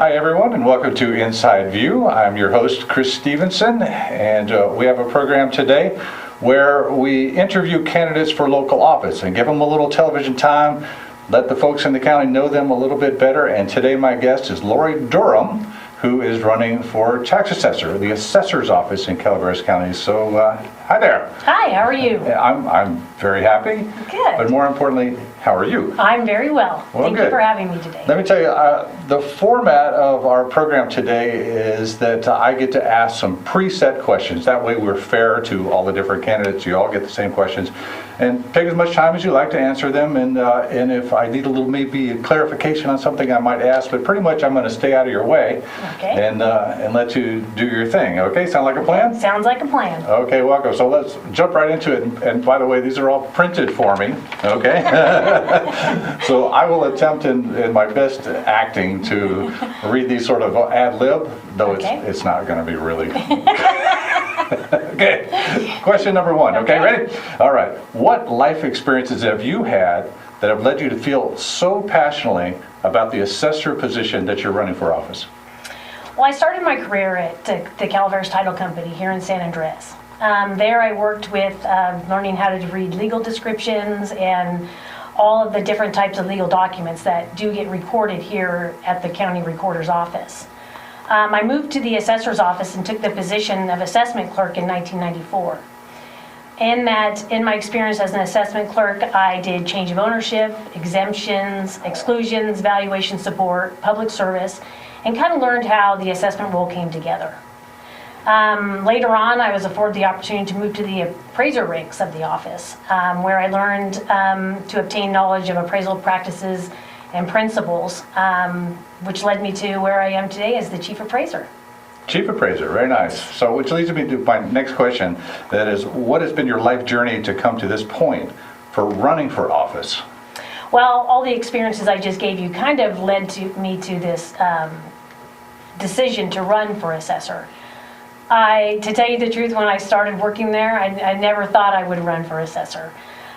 Hi everyone, and welcome to Inside View. I'm your host, Chris Stevenson, and we have a program today where we interview candidates for local office and give them a little television time, let the folks in the county know them a little bit better. And today my guest is Larie Durham, who is running for tax assessor, the assessor's office in Calaveras County. So, hi there. Hi, how are you? I'm very happy. Good. But more importantly, how are you? I'm very well. Thank you for having me today. Let me tell you, the format of our program today is that I get to ask some preset questions. That way we're fair to all the different candidates. You all get the same questions. And take as much time as you like to answer them. And if I need a little maybe a clarification on something, I might ask. But pretty much I'm going to stay out of your way. Okay. And let you do your thing. Okay, sound like a plan? Sounds like a plan. Okay, welcome. So let's jump right into it. And by the way, these are all printed for me. Okay. So I will attempt in my best acting to read these sort of ad lib, though Okay. it's not going to be really. Okay. Question number one. Okay, ready? All right. What life experiences have you had that have led you to feel so passionately about the assessor position that you're running for office? Well, I started my career at the Calaveras Title Company here in San Andres. There I worked with learning how to read legal descriptions and all of the different types of legal documents that do get recorded here at the county recorder's office. I moved to the assessor's office and took the position of assessment clerk in 1994. In my experience as an assessment clerk, I did change of ownership, exemptions, exclusions, valuation support, public service, and kind of learned how the assessment role came together. Later on, I was afforded the opportunity to move to the appraiser ranks of the office, where I learned to obtain knowledge of appraisal practices and principles, which led me to where I am today as the chief appraiser. Chief appraiser, very nice. So which leads me to my next question, that is, what has been your life journey to come to this point for running for office? Well, all the experiences I just gave you kind of led me to this decision to run for assessor. To tell you the truth, when I started working there, I never thought I would run for assessor.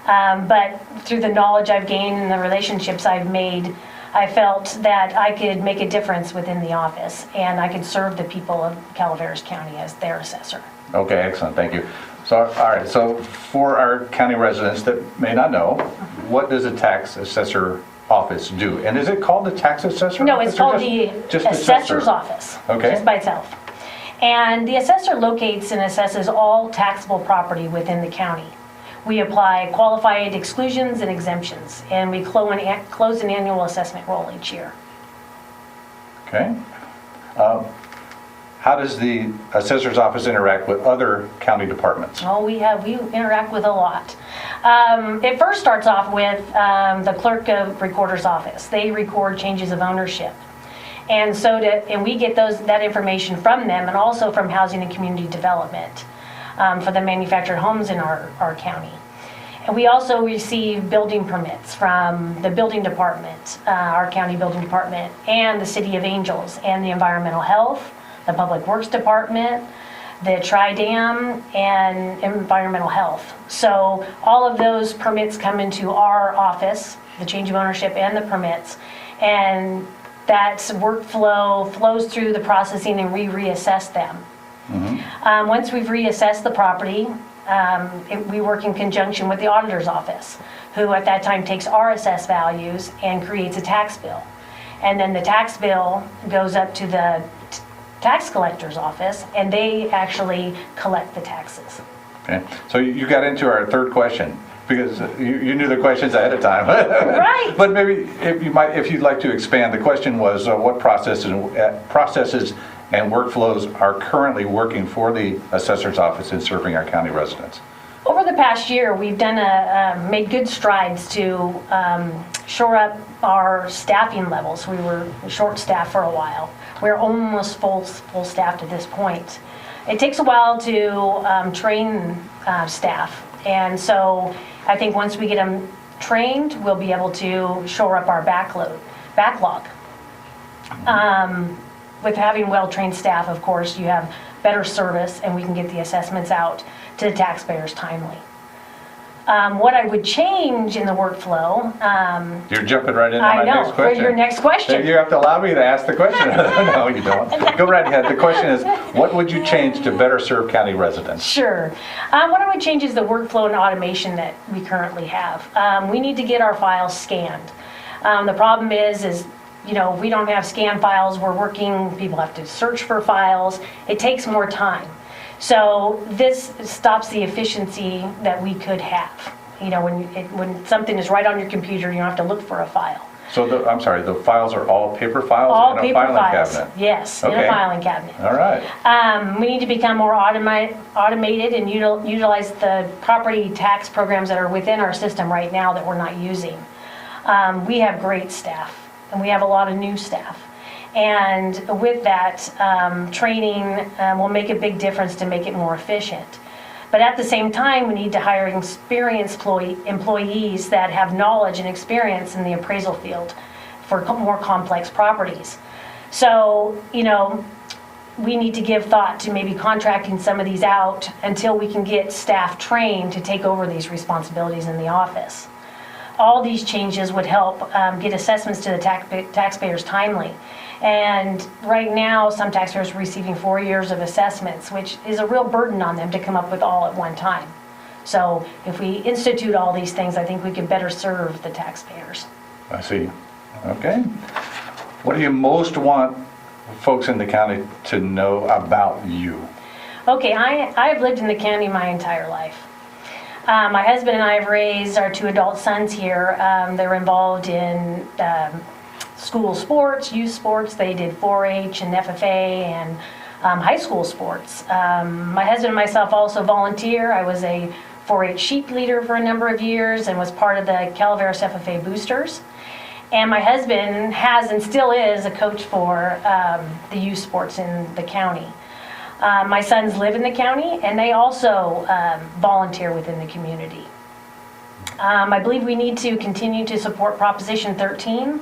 But through the knowledge I've gained and the relationships I've made, I felt that I could make a difference within the office and I could serve the people of Calaveras County as their assessor. Okay, excellent, thank you. So, all right, so for our county residents that may not know, what does a tax assessor office do? And is it called the tax assessor? No, it's called the just assessor's office, okay, just by itself. And the assessor locates and assesses all taxable property within the county. We apply qualified exclusions and exemptions, and we close an annual assessment roll each year. Okay. How does the assessor's office interact with other county departments? Oh, we interact with a lot. It first starts off with the clerk of recorder's office. They record changes of ownership. And we get that information from them and also from Housing and Community Development for the manufactured homes in our county. And we also receive building permits from the building department, our county building department, and the City of Angels, and the environmental health, the public works department, the tri-dam, and environmental health. So all of those permits come into our office, the change of ownership and the permits, and that workflow flows through the processing and we reassess them. Mm-hmm. Once we've reassessed the property, we work in conjunction with the auditor's office, who at that time takes our assessed values and creates a tax bill. And then the tax bill goes up to the tax collector's office, and they actually collect the taxes. Okay, so you got into our third question, because you knew the questions ahead of time. Right. But maybe if you'd like to expand, the question was what processes and workflows are currently working for the assessor's office in serving our county residents? Over the past year, we've made good strides to shore up our staffing levels. We were short-staffed for a while. We're almost full-staffed at this point. It takes a while to train staff, and so I think once we get them trained, we'll be able to shore up our backlog. With having well-trained staff, of course, you have better service, and we can get the assessments out to the taxpayers timely. What I would change in the workflow, You're jumping right into I my know, next question. for your next question. You have to allow me to ask the question. No, you don't. Go right ahead. The question is, what would you change to better serve county residents? Sure. What I would change is the workflow and automation that we currently have. We need to get our files scanned. The problem is, if we don't have scan files, we're working, people have to search for files. It takes more time. So this stops the efficiency that we could have. When something is right on your computer, you don't have to look for a file. So I'm sorry, the files are all paper files All in a paper filing files. cabinet? Yes, in Okay. a filing cabinet. All right. We need to become more automated and utilize the property tax programs that are within our system right now that we're not using. We have great staff, and we have a lot of new staff. And with that, training will make a big difference to make it more efficient. But at the same time, we need to hire experienced employees that have knowledge and experience in the appraisal field for more complex properties. So, we need to give thought to maybe contracting some of these out until we can get staff trained to take over these responsibilities in the office. All these changes would help get assessments to the taxpayers timely. And right now, some taxpayers are receiving 4 years of assessments, which is a real burden on them to come up with all at one time. So if we institute all these things, I think we can better serve the taxpayers. I see. Okay. What do you most want folks in the county to know about you? Okay, I've lived in the county my entire life. My husband and I have raised our 2 adult sons here. They're involved in school sports, youth sports. They did 4-H and FFA and high school sports. My husband and myself also volunteer. I was a 4-H sheep leader for a number of years and was part of the Calaveras FFA boosters. And my husband has and still is a coach for the youth sports in the county. My sons live in the county, and they also volunteer within the community. I believe we need to continue to support Proposition 13.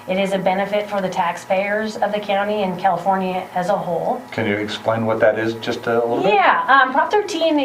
It is a benefit for the taxpayers of the county and California as a whole. Can you explain what that is just a little bit? Yeah, Prop 13,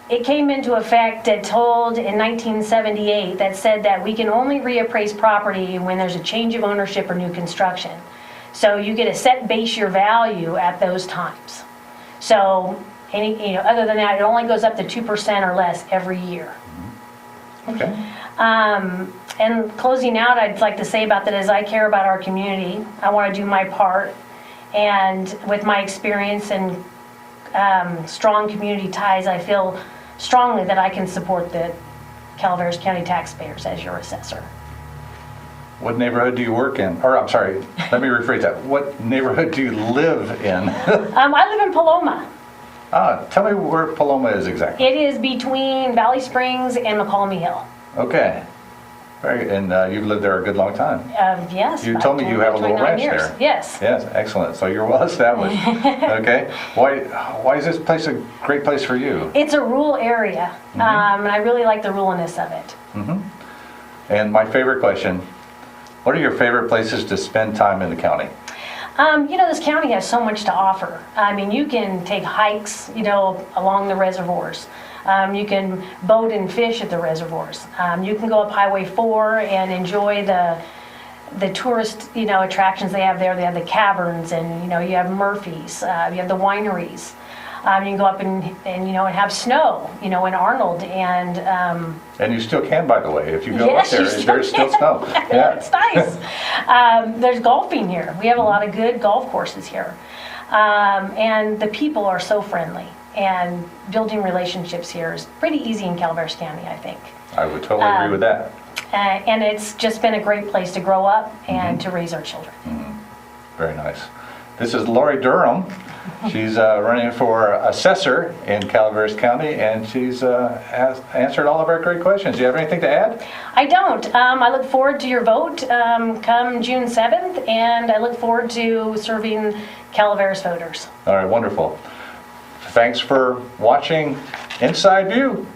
it came into effect in 1978 that said that we can only reappraise property when there's a change of ownership or new construction. So you get a set base year value at those times. So other than that, it only goes up to 2% or less every year. Okay. And closing out, I'd like to say about that is I care about our community. I want to do my part. And with my experience and strong community ties, I feel strongly that I can support the Calaveras County taxpayers as your assessor. What neighborhood do you work in? Or, I'm sorry, let me rephrase that. What neighborhood do you live in? I live in Paloma. Tell me where Paloma is exactly. It is between Valley Springs and McCallamy Hill. Okay. And you've lived there a good long time. Yes. You told me you have a little 29 ranch years. there. Yes. Yes, excellent. So you're well established. Okay. Why is this place a great place for you? It's a rural area, and I really like the ruralness of it. And my favorite question, what are your favorite places to spend time in the county? This county has so much to offer. I mean, you can take hikes, along the reservoirs. You can boat and fish at the reservoirs. You can go up Highway 4 and enjoy the tourist, attractions they have there. They have the caverns, and you have Murphy's. You have the wineries. You can go up and have snow, in Arnold, And you still can, by the way, if you go yes, up there, there's still snow. Yeah. It's nice. There's golfing here. We have a lot of good golf courses here. And the people are so friendly. And building relationships here is pretty easy in Calaveras County, I think. I would totally agree with that. And it's just been a great place to grow up and to raise our children. Very nice. This is Larie Durham. She's running for Assessor in Calaveras County, and she's answered all of our great questions. Do you have anything to add? I don't. I look forward to your vote come June 7th, and I look forward to serving Calaveras voters. All right, wonderful. Thanks for watching Inside View.